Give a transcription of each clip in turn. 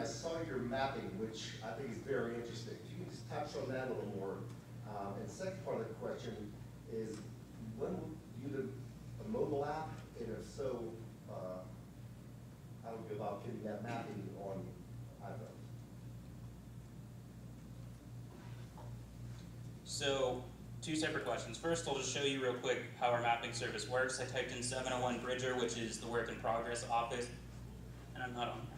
I saw your mapping, which I think is very interesting. If you can just touch on that a little more. And the second part of the question is, when will you do a mobile app? And if so, how would you go about getting that mapping on iPhone? So, two separate questions. First, I'll just show you real quick how our mapping service works. I typed in 701 Bridger, which is the work in progress office, and I'm not on here.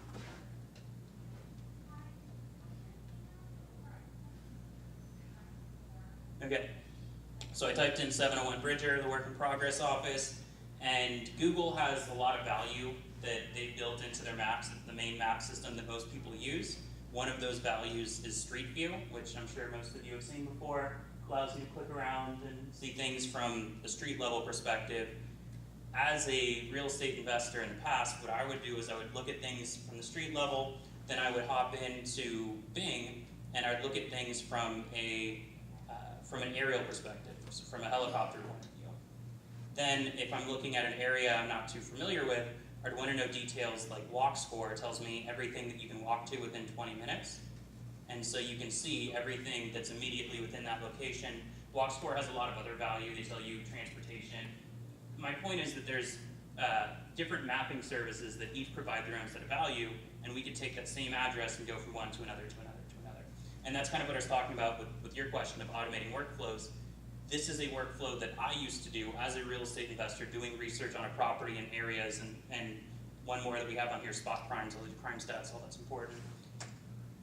Okay, so I typed in 701 Bridger, the work in progress office, and Google has a lot of value that they've built into their maps, the main map system that most people use. One of those values is Street View, which I'm sure most of you have seen before. Allows you to click around and see things from the street level perspective. As a real estate investor in the past, what I would do is I would look at things from the street level, then I would hop into Bing, and I'd look at things from an aerial perspective, so from a helicopter point of view. Then, if I'm looking at an area I'm not too familiar with, I'd want to know details like walkscore. It tells me everything that you can walk to within 20 minutes. And so you can see everything that's immediately within that location. walkscore has a lot of other value. They tell you transportation. My point is that there's different mapping services that each provide their own set of value, and we could take that same address and go from one to another, to another, to another. And that's kind of what I was talking about with your question of automating workflows. This is a workflow that I used to do as a real estate investor, doing research on a property in areas, and one more that we have on here, spot crimes, all the crime stats, all that's important.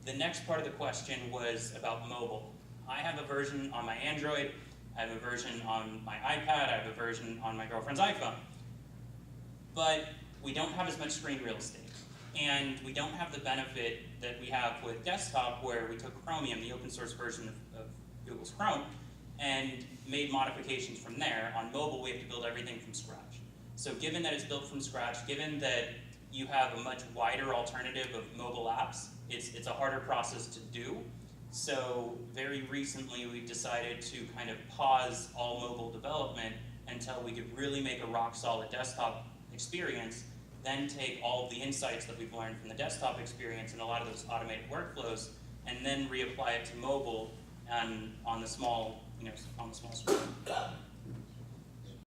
The next part of the question was about mobile. I have a version on my Android, I have a version on my iPad, I have a version on my girlfriend's iPhone. But we don't have as much screen real estate. And we don't have the benefit that we have with desktop, where we took Chromium, the open source version of Google's Chrome, and made modifications from there. On mobile, we have to build everything from scratch. So given that it's built from scratch, given that you have a much wider alternative of mobile apps, it's a harder process to do. So very recently, we've decided to kind of pause all mobile development until we could really make a rock-solid desktop experience, then take all the insights that we've learned from the desktop experience and a lot of those automated workflows, and then reapply it to mobile and on the small, on the small screen.